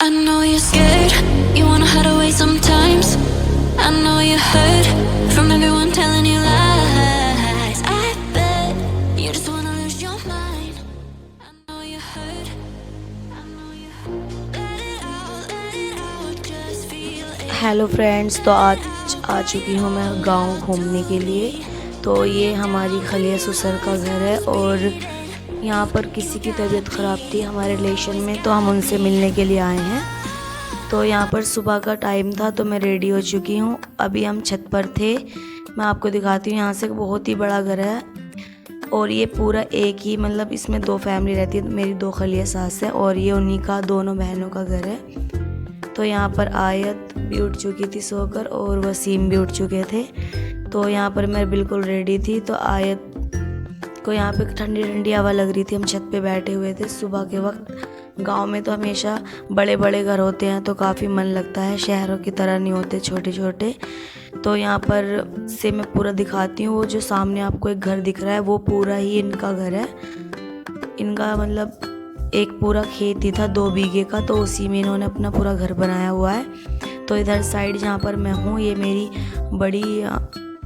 I know you're scared, you wanna hide away sometimes. I know you hurt from everyone telling you lies. I bet you just wanna lose your mind. I know you hurt, I know you hurt. Let it out, just feel it. Hello friends, तो आज आ चुकी हूँ मैं गांव घूमने के लिए। तो ये हमारी खलिया सुसर का घर है और यहाँ पर किसी की तबीयत ख़राब थी हमारे रिलेशन में, तो हम उनसे मिलने के लिए आए हैं। तो यहाँ पर सुबह का टाइम था तो मैं रेडी हो चुकी हूँ। अभी हम छत पर थे, मैं आपको दिखाती हूँ। यहाँ से बहुत ही बड़ा घर है और ये पूरा एक ही, मतलब इसमें दो फैमिली रहती है। मेरी दो खलिया सास है और ये उन्हीं का, दोनों बहनों का घर है। तो यहाँ पर आयत भी उठ चुकी थी सोकर और वसीम भी उठ चुके थे। तो यहाँ पर मैं बिल्कुल रेडी थी। तो आयत को यहाँ पे ठंडी ठंडी हवा लग रही थी, हम छत पे बैठे हुए थे सुबह के वक्त। गांव में तो हमेशा बड़े बड़े घर होते हैं तो काफ़ी मन लगता है, शहरों की तरह नहीं होते छोटे छोटे। तो यहाँ पर से मैं पूरा दिखाती हूँ। वो जो सामने आपको एक घर दिख रहा है वो पूरा ही इनका घर है। इनका मतलब एक पूरा खेत ही था 2 बीघे का, तो उसी में इन्होंने अपना पूरा घर बनाया हुआ है। तो इधर साइड जहाँ पर मैं हूँ ये मेरी बड़ी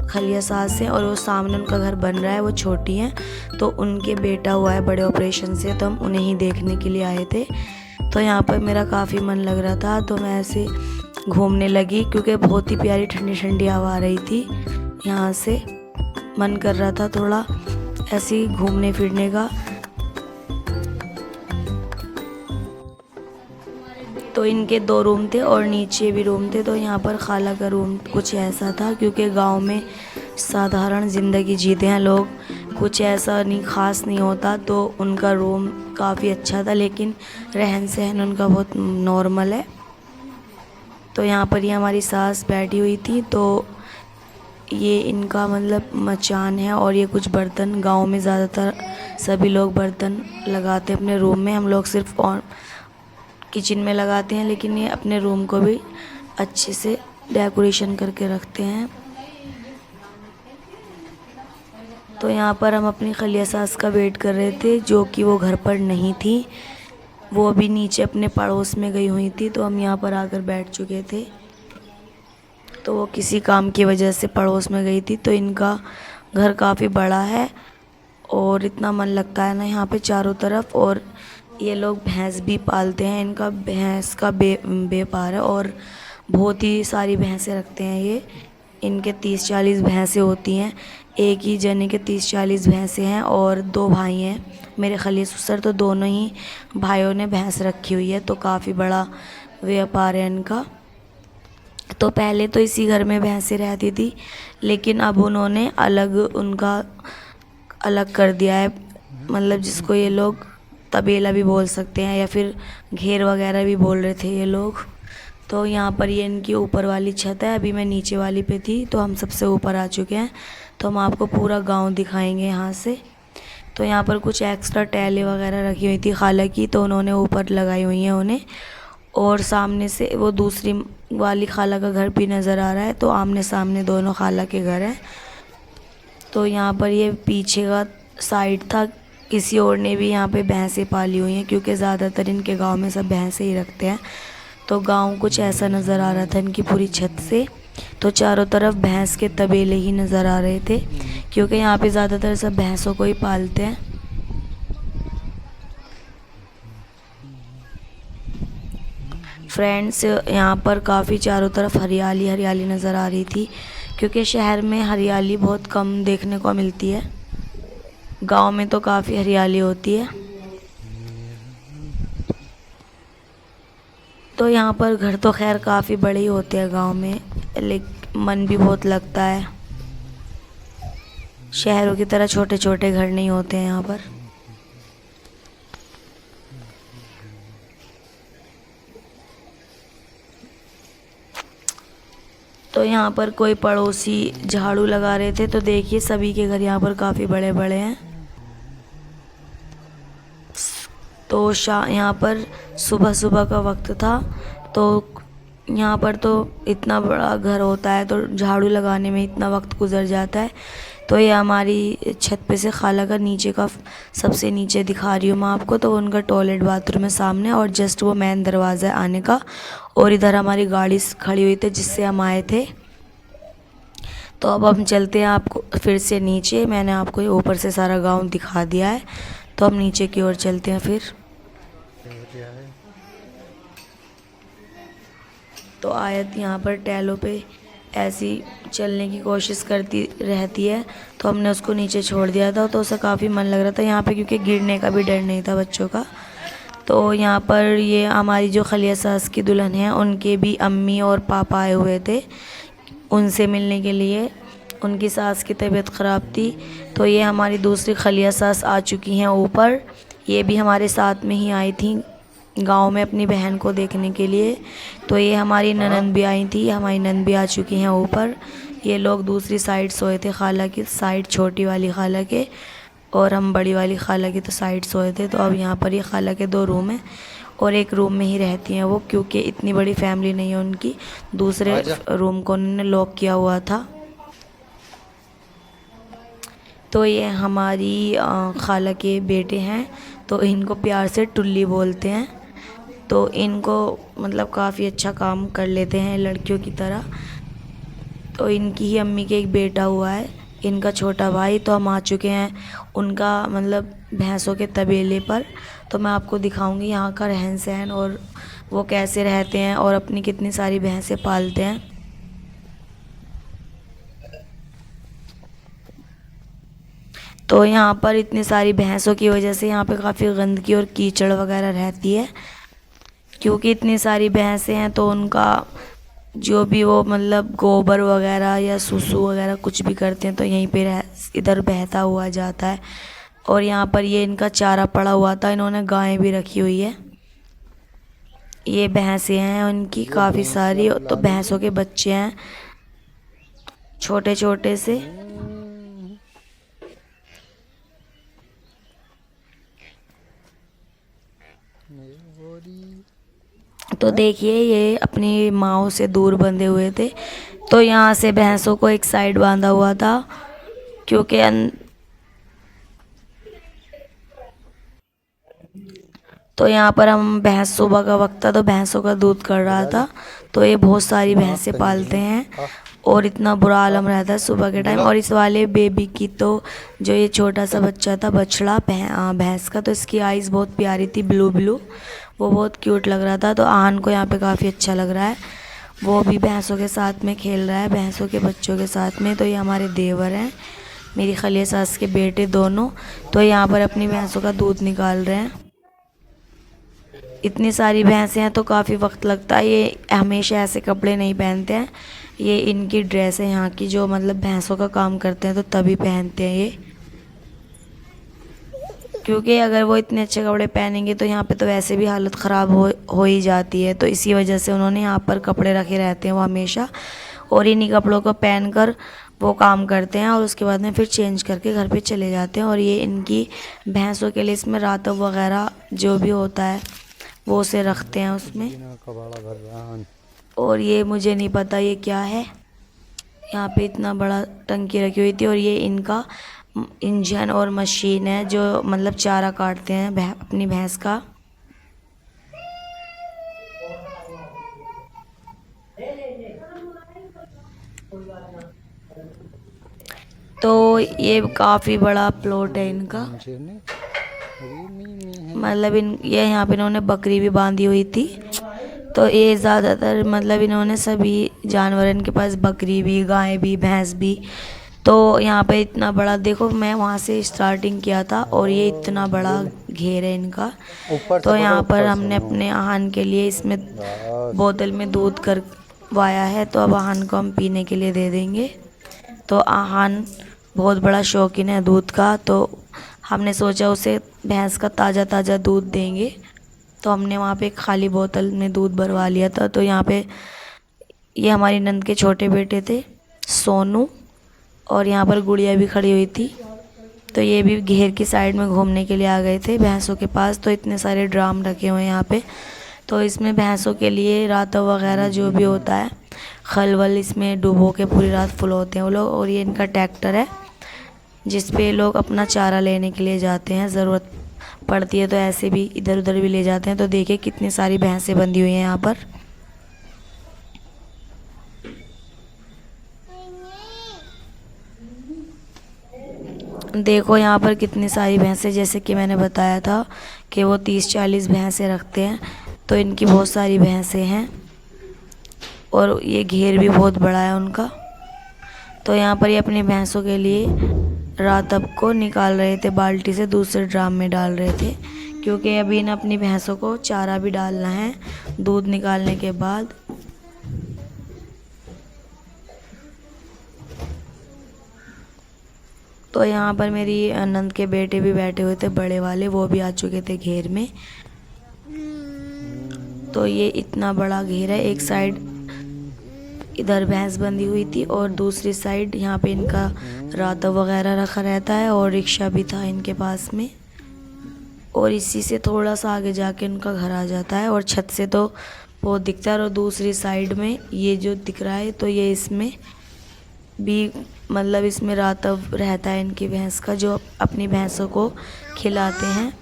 खलिया सास है और वो सामने उनका घर बन रहा है, वो छोटी हैं। तो उनके बेटा हुआ है बड़े ऑपरेशन से, तो हम उन्हें ही देखने के लिए आए थे। तो यहाँ पर मेरा काफ़ी मन लग रहा था तो मैं ऐसे घूमने लगी क्योंकि बहुत ही प्यारी ठंडी ठंडी हवा आ रही थी। यहाँ से मन कर रहा था थोड़ा ऐसे ही घूमने फिरने का। तो इनके 2 रूम थे और नीचे भी रूम थे। तो यहाँ पर खाला का रूम कुछ ऐसा था, क्योंकि गांव में साधारण ज़िंदगी जीते हैं लोग, कुछ ऐसा नहीं ख़ास नहीं होता। तो उनका रूम काफ़ी अच्छा था, लेकिन रहन सहन उनका बहुत नॉर्मल है। तो यहाँ पर ये हमारी सास बैठी हुई थी। तो ये इनका मतलब मचान है और ये कुछ बर्तन, गांव में ज़्यादातर सभी लोग बर्तन लगाते हैं अपने रूम में, हम लोग सिर्फ और किचन में लगाते हैं, लेकिन ये अपने रूम को भी अच्छे से डेकोरेशन करके रखते हैं। तो यहाँ पर हम अपनी खलिया सास का वेट कर रहे थे, जो कि वो घर पर नहीं थी, वो भी नीचे अपने पड़ोस में गई हुई थी। तो हम यहाँ पर आकर बैठ चुके थे। तो वो किसी काम की वजह से पड़ोस में गई थी। तो इनका घर काफ़ी बड़ा है और इतना मन लगता है ना यहाँ पे चारों तरफ। और ये लोग भैंस भी पालते हैं, इनका भैंस का व्यापार है और बहुत ही सारी भैंसें रखते हैं ये। इनके 30-40 भैंसें होती हैं, एक ही जने के 30-40 भैंसें हैं और 2 भाई हैं मेरे खलिया ससुर। तो दोनों ही भाइयों ने भैंस रखी हुई है, तो काफ़ी बड़ा व्यापार है इनका। तो पहले तो इसी घर में भैंसें रहती थी, लेकिन अब उन्होंने उनका अलग कर दिया है, मतलब जिसको ये लोग तबेला भी बोल सकते हैं या फिर घेर वगैरह भी बोल रहे थे ये लोग। तो यहाँ पर ये इनकी ऊपर वाली छत है, अभी मैं नीचे वाली पे थी, तो हम सबसे ऊपर आ चुके हैं। तो हम आपको पूरा गांव दिखाएंगे यहाँ से। तो यहाँ पर कुछ एक्स्ट्रा टैले वगैरह रखी हुई थी खाला की, तो उन्होंने ऊपर लगाई हुई हैं उन्हें। और सामने से वो दूसरी वाली खाला का घर भी नज़र आ रहा है, तो आमने सामने दोनों खाला के घर हैं। तो यहाँ पर ये पीछे का साइड था, किसी और ने भी यहाँ पे भैंसें पाली हुई हैं, क्योंकि ज़्यादातर इनके गांव में सब भैंसें ही रखते हैं। तो गांव कुछ ऐसा नज़र आ रहा था इनकी पूरी छत से। तो चारों तरफ भैंस के तबेले ही नज़र आ रहे थे, क्योंकि यहाँ पे ज़्यादातर सब भैंसों को ही पालते हैं। फ्रेंड्स, यहाँ पर काफ़ी चारों तरफ हरियाली हरियाली नज़र आ रही थी, क्योंकि शहर में हरियाली बहुत कम देखने को मिलती है, गांव में तो काफ़ी हरियाली होती है। तो यहाँ पर घर तो खैर काफ़ी बड़े ही होते हैं गांव में, लेकिन मन भी बहुत लगता है। शहरों की तरह छोटे छोटे घर नहीं होते हैं यहाँ पर। तो यहाँ पर कोई पड़ोसी झाड़ू लगा रहे थे, तो देखिए सभी के घर यहाँ पर काफ़ी बड़े बड़े हैं। तो यहाँ पर सुबह सुबह का वक्त था, तो यहाँ पर तो इतना बड़ा घर होता है तो झाड़ू लगाने में इतना वक्त गुजर जाता है। तो ये हमारी छत पे से खाला का नीचे का सबसे नीचे दिखा रही हूँ मैं आपको। तो उनका टॉयलेट बाथरूम है सामने और जस्ट वो मेन दरवाज़ा है आने का। और इधर हमारी गाड़ी खड़ी हुई थी जिससे हम आए थे। तो अब हम चलते हैं आपको फिर से नीचे। मैंने आपको ये ऊपर से सारा गांव दिखा दिया है, तो हम नीचे की ओर चलते हैं फिर। तो आयत यहाँ पर टैलों पे ऐसी चलने की कोशिश करती रहती है, तो हमने उसको नीचे छोड़ दिया था। तो उसे काफ़ी मन लग रहा था यहाँ पे, क्योंकि गिरने का भी डर नहीं था बच्चों का। तो यहाँ पर ये हमारी जो खलिया सास की दुल्हन है, उनके भी अम्मी और पापा आए हुए थे उनसे मिलने के लिए। उनकी सास की तबीयत ख़राब थी। तो ये हमारी दूसरी खलिया सास आ चुकी हैं ऊपर। ये भी हमारे साथ में ही आई थी गांव में अपनी बहन को देखने के लिए। तो ये हमारी ननंद भी आई थी, हमारी ननंद भी आ चुकी हैं ऊपर। ये लोग दूसरी साइड सोए थे, खाला की साइड, छोटी वाली खाला के, और हम बड़ी वाली खाला की तो साइड सोए थे। तो अब यहाँ पर ये खाला के 2 रूम हैं और एक रूम में ही रहती हैं वो, क्योंकि इतनी बड़ी फैमिली नहीं है उनकी। दूसरे रूम को उन्होंने लॉक किया हुआ था। तो ये हमारी खाला के बेटे हैं, तो इनको प्यार से टुल्ली बोलते हैं। तो इनको मतलब काफ़ी अच्छा काम कर लेते हैं लड़कियों की तरह। तो इनकी ही अम्मी के एक बेटा हुआ है, इनका छोटा भाई। तो हम आ चुके हैं उनका मतलब भैंसों के तबेले पर। तो मैं आपको दिखाऊंगी यहाँ का रहन सहन और वो कैसे रहते हैं और अपनी कितनी सारी भैंसें पालते हैं। तो यहाँ पर इतनी सारी भैंसों की वजह से यहाँ पे काफ़ी गंदगी और कीचड़ वगैरह रहती है, क्योंकि इतनी सारी भैंसें हैं। तो उनका जो भी वो मतलब गोबर वगैरह या सुसु वगैरह कुछ भी करते हैं तो यहीं पे इधर बहता हुआ जाता है। और यहाँ पर ये इनका चारा पड़ा हुआ था, इन्होंने गायें भी रखी हुई है। ये भैंसें हैं उनकी काफ़ी सारी। तो भैंसों के बच्चे हैं छोटे छोटे से। तो देखिए ये अपनी माँ से दूर बंधे हुए थे। तो यहाँ से भैंसों को एक साइड बांधा हुआ था, क्योंकि तो यहाँ पर हम भैंस, सुबह का वक्त था तो भैंसों का दूध कर रहा था। तो ये बहुत सारी भैंसें पालते हैं और इतना बुरा आलम रहता है सुबह के टाइम। और इस वाले बेबी की तो जो ये छोटा सा बच्चा था बछड़ा भैंस का, तो इसकी आइज़ बहुत प्यारी थी, ब्लू ब्लू, वो बहुत क्यूट लग रहा था। तो आहन को यहाँ पे काफ़ी अच्छा लग रहा है, वो भी भैंसों के साथ में खेल रहा है, भैंसों के बच्चों के साथ में। तो ये हमारे देवर हैं, मेरी खलिया सास के बेटे दोनों। तो यहाँ पर अपनी भैंसों का दूध निकाल रहे हैं। इतनी सारी भैंसें हैं तो काफ़ी वक्त लगता है। ये हमेशा ऐसे कपड़े नहीं पहनते हैं, ये इनकी ड्रेस है यहाँ की, जो मतलब भैंसों का काम करते हैं तो तभी पहनते हैं ये। क्योंकि अगर वो इतने अच्छे कपड़े पहनेंगे तो यहाँ पे तो वैसे भी हालत ख़राब हो ही जाती है। तो इसी वजह से उन्होंने यहाँ पर कपड़े रखे रहते हैं वो हमेशा, और इन्हीं कपड़ों को पहनकर वो काम करते हैं और उसके बाद में फिर चेंज करके घर पे चले जाते हैं। और ये इनकी भैंसों के लिए इसमें रातों वगैरह जो भी होता है वो उसे रखते हैं उसमें। और ये मुझे नहीं पता ये क्या है, यहाँ पे इतना बड़ा टंकी रखी हुई थी। और ये इनका इंजन और मशीन है जो मतलब चारा काटते हैं अपनी भैंस का। तो ये काफ़ी बड़ा प्लॉट है इनका, मतलब ये यहाँ पे इन्होंने बकरी भी बांधी हुई थी। तो ये ज़्यादातर मतलब इन्होंने सभी जानवर, इनके पास बकरी भी, गाय भी, भैंस भी। तो यहाँ पे इतना बड़ा देखो, मैं वहाँ से स्टार्टिंग किया था और ये इतना बड़ा घेर है इनका। तो यहाँ पर हमने अपने आहन के लिए इसमें बोतल में दूध करवाया है, तो अब आहन को हम पीने के लिए दे देंगे। तो आहन बहुत बड़ा शौकीन है दूध का, तो हमने सोचा उसे भैंस का ताज़ा ताज़ा दूध देंगे। तो हमने वहाँ पे एक खाली बोतल में दूध भरवा लिया था। तो यहाँ पे ये हमारी नंद के छोटे बेटे थे सोनू, और यहाँ पर गुड़िया भी खड़ी हुई थी। तो ये भी घेर की साइड में घूमने के लिए आ गए थे भैंसों के पास। तो इतने सारे ड्राम रखे हुए हैं यहाँ पे, तो इसमें भैंसों के लिए रात वगैरह जो भी होता है, खलवल इसमें डुबो के पूरी रात फुल होते हैं वो लोग। और ये इनका ट्रैक्टर है, जिस पे लोग अपना चारा लेने के लिए जाते हैं, ज़रूरत पड़ती है तो ऐसे भी इधर उधर भी ले जाते हैं। तो देखिए कितनी सारी भैंसें बंधी हुई हैं यहाँ पर। देखो यहाँ पर कितनी सारी भैंसें, जैसे कि मैंने बताया था कि वो 30-40 भैंसें रखते हैं, तो इनकी बहुत सारी भैंसें हैं और ये घेर भी बहुत बड़ा है उनका। तो यहाँ पर ये अपनी भैंसों के लिए रातब को निकाल रहे थे, बाल्टी से दूसरे ड्राम में डाल रहे थे, क्योंकि अभी इन्हें अपनी भैंसों को चारा भी डालना है दूध निकालने के बाद। तो यहाँ पर मेरी नंद के बेटे भी बैठे हुए थे, बड़े वाले, वो भी आ चुके थे घेर में। तो ये इतना बड़ा घेर है, एक साइड इधर भैंस बंधी हुई थी और दूसरी साइड यहाँ पे इनका राता वगैरह रखा रहता है और रिक्शा भी था इनके पास में। और इसी से थोड़ा सा आगे जाके उनका घर आ जाता है और छत से तो बहुत दिखता है। और दूसरी साइड में ये जो दिख रहा है, तो ये इसमें भी मतलब इसमें रातब रहता है इनकी भैंस का, जो अपनी भैंसों को खिलाते हैं।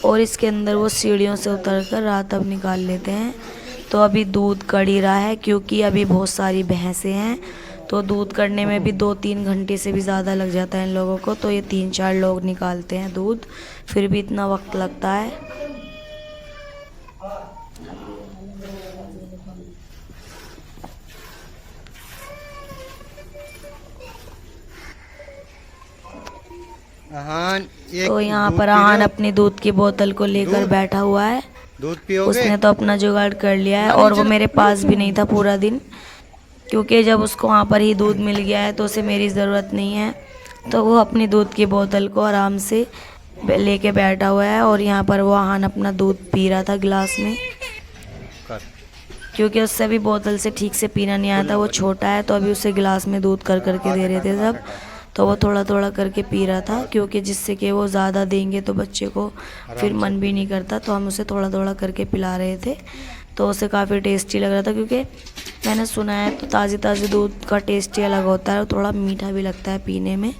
और इसके अंदर वो सीढ़ियों से उतरकर रातब निकाल लेते हैं। तो अभी दूध कढ़ ही रहा है, क्योंकि अभी बहुत सारी भैंसें हैं, तो दूध कढ़ने में भी 2-3 घंटे से भी ज़्यादा लग जाता है इन लोगों को। तो ये 3-4 लोग निकालते हैं दूध, फिर भी इतना वक्त लगता है। तो यहाँ पर आहान अपनी दूध की बोतल को लेकर बैठा हुआ है। दूध पियोगे? उसने तो अपना जुगाड़ कर लिया है और वो मेरे पास भी नहीं था पूरा दिन, क्योंकि जब उसको वहाँ पर ही दूध मिल गया है तो उसे मेरी ज़रूरत नहीं है। तो वो अपनी दूध की बोतल को आराम से लेके बैठा हुआ है और यहाँ पर वो आहान अपना दूध पी रहा था गिलास में, क्योंकि उससे भी बोतल से ठीक से पीना नहीं आता, वो छोटा है। तो अभी उसे गिलास में दूध कर करके दे रहे थे सब, तो वो थोड़ा थोड़ा करके पी रहा था, क्योंकि जिससे कि वो ज़्यादा देंगे तो बच्चे को फिर मन भी नहीं करता, तो हम उसे थोड़ा थोड़ा करके पिला रहे थे। तो उसे काफ़ी टेस्टी लग रहा था, क्योंकि मैंने सुना है तो ताज़ी दूध का टेस्ट ही अलग होता है और थोड़ा मीठा भी लगता है पीने में।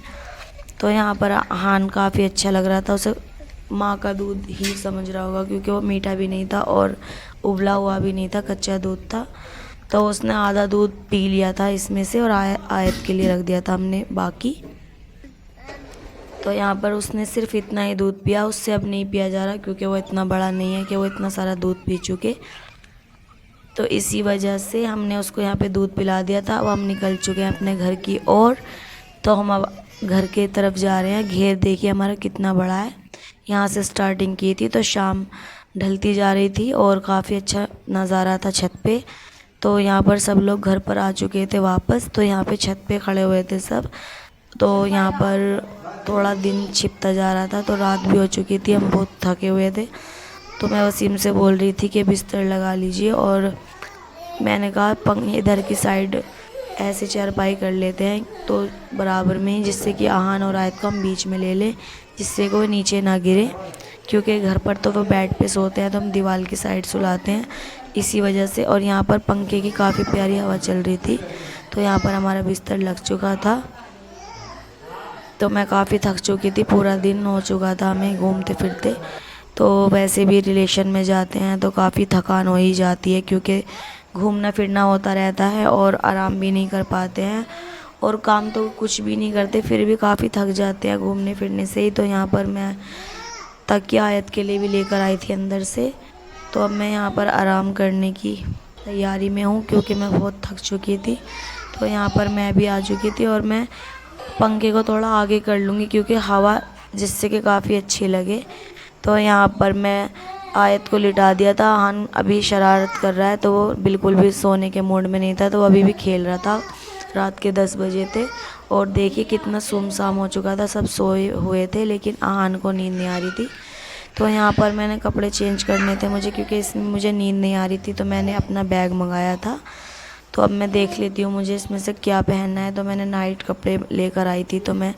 तो यहाँ पर आहान काफ़ी अच्छा लग रहा था, उसे माँ का दूध ही समझ रहा होगा, क्योंकि वो मीठा भी नहीं था और उबला हुआ भी नहीं था, कच्चा दूध था। तो उसने आधा दूध पी लिया था इसमें से और आयत के लिए रख दिया था हमने बाकी। तो यहाँ पर उसने सिर्फ इतना ही दूध पिया, उससे अब नहीं पिया जा रहा, क्योंकि वो इतना बड़ा नहीं है कि वो इतना सारा दूध पी चुके। तो इसी वजह से हमने उसको यहाँ पे दूध पिला दिया था। अब हम निकल चुके हैं अपने घर की ओर। तो हम अब घर के तरफ जा रहे हैं। घेर देखिए हमारा कितना बड़ा है। यहाँ से स्टार्टिंग की थी तो शाम ढलती जा रही थी और काफ़ी अच्छा नज़ारा था छत पे। तो यहाँ पर सब लोग घर पर आ चुके थे वापस, तो यहाँ पे छत पे खड़े हुए थे सब। तो यहाँ पर थोड़ा दिन छिपता जा रहा था, तो रात भी हो चुकी थी, हम बहुत थके हुए थे। तो मैं वसीम से बोल रही थी कि बिस्तर लगा लीजिए, और मैंने कहा इधर की साइड ऐसे चारपाई कर लेते हैं तो बराबर में ही, जिससे कि आहान और आयत को हम बीच में ले लें, जिससे कि वो नीचे ना गिरे, क्योंकि घर पर तो वो बेड पे सोते हैं तो हम दीवार की साइड सुलाते हैं इसी वजह से। और यहाँ पर पंखे की काफ़ी प्यारी हवा चल रही थी, तो यहाँ पर हमारा बिस्तर लग चुका था। तो मैं काफ़ी थक चुकी थी, पूरा दिन हो चुका था हमें घूमते फिरते। तो वैसे भी रिलेशन में जाते हैं तो काफ़ी थकान हो ही जाती है, क्योंकि घूमना फिरना होता रहता है और आराम भी नहीं कर पाते हैं, और काम तो कुछ भी नहीं करते, फिर भी काफ़ी थक जाते हैं घूमने फिरने से ही। तो यहाँ पर मैं तकिया आयत के लिए भी लेकर आई थी अंदर से। तो अब मैं यहाँ पर आराम करने की तैयारी में हूँ, क्योंकि मैं बहुत थक चुकी थी। तो यहाँ पर मैं भी आ चुकी थी और मैं पंखे को थोड़ा आगे कर लूँगी, क्योंकि हवा जिससे कि काफ़ी अच्छी लगे। तो यहाँ पर मैं आयत को लिटा दिया था। आहान अभी शरारत कर रहा है, तो वो बिल्कुल भी सोने के मूड में नहीं था, तो वो अभी भी खेल रहा था। रात के 10 बजे थे और देखिए कितना सुमसाम हो चुका था, सब सोए हुए थे, लेकिन आहान को नींद नहीं आ रही थी। तो यहाँ पर मैंने कपड़े चेंज करने थे मुझे, क्योंकि इसमें मुझे नींद नहीं आ रही थी, तो मैंने अपना बैग मंगाया था। तो अब मैं देख लेती हूँ मुझे इसमें से क्या पहनना है। तो मैंने नाइट कपड़े लेकर आई थी, तो मैं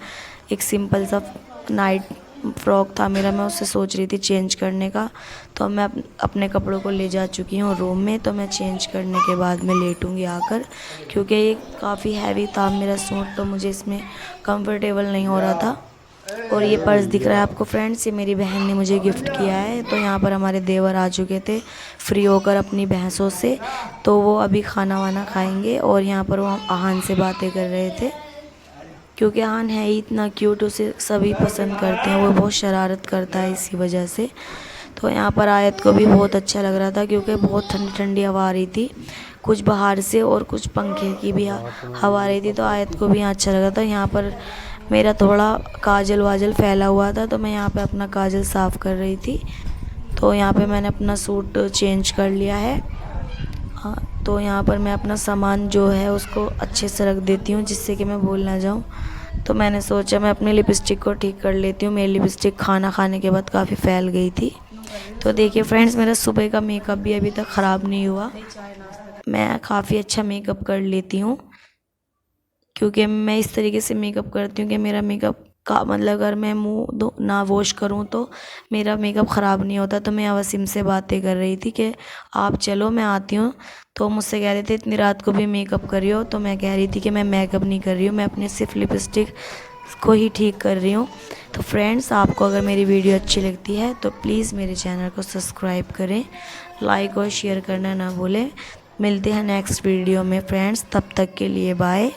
एक सिंपल सा नाइट फ्रॉक था मेरा, मैं उससे सोच रही थी चेंज करने का। तो मैं अपने कपड़ों को ले जा चुकी हूँ रूम में। तो मैं चेंज करने के बाद मैं लेटूँगी आकर, क्योंकि ये काफ़ी हैवी था मेरा सूट, तो मुझे इसमें कंफर्टेबल नहीं हो रहा था। और ये पर्स दिख रहा है आपको फ्रेंड्स, ये मेरी बहन ने मुझे गिफ्ट किया है। तो यहाँ पर हमारे देवर आ चुके थे फ्री होकर अपनी भैंसों से, तो वो अभी खाना वाना खाएंगे। और यहाँ पर वो आहान से बातें कर रहे थे, क्योंकि आहान है ही इतना क्यूट, उसे सभी पसंद करते हैं, वो बहुत शरारत करता है इसी वजह से। तो यहाँ पर आयत को भी बहुत अच्छा लग रहा था, क्योंकि बहुत ठंडी ठंडी हवा आ रही थी, कुछ बाहर से और कुछ पंखे की भी हवा आ रही थी। तो आयत को भी यहाँ अच्छा लग रहा था। यहाँ पर मेरा थोड़ा काजल वाजल फैला हुआ था, तो मैं यहाँ पे अपना काजल साफ़ कर रही थी। तो यहाँ पे मैंने अपना सूट चेंज कर लिया है। हाँ, तो यहाँ पर मैं अपना सामान जो है उसको अच्छे से रख देती हूँ, जिससे कि मैं भूल ना जाऊँ। तो मैंने सोचा मैं अपनी लिपस्टिक को ठीक कर लेती हूँ। मेरी लिपस्टिक खाना खाने के बाद काफ़ी फैल गई थी। तो देखिए फ्रेंड्स, मेरा सुबह का मेकअप भी अभी तक ख़राब नहीं हुआ। मैं काफ़ी अच्छा मेकअप कर लेती हूँ, क्योंकि मैं इस तरीके से मेकअप करती हूँ कि मेरा मेकअप का मतलब अगर मैं मुँह ना वॉश करूँ तो मेरा मेकअप ख़राब नहीं होता। तो मैं वसीम से बातें कर रही थी कि आप चलो मैं आती हूँ। तो मुझसे कह रहे थे इतनी रात को भी मेकअप कर रही हो। तो मैं कह रही थी कि मैं मेकअप नहीं कर रही हूँ, मैं अपनी सिर्फ लिपस्टिक को ही ठीक कर रही हूँ। तो फ्रेंड्स, आपको अगर मेरी वीडियो अच्छी लगती है तो प्लीज़ मेरे चैनल को सब्सक्राइब करें, लाइक और शेयर करना ना भूलें। मिलते हैं नेक्स्ट वीडियो में फ्रेंड्स, तब तक के लिए बाय।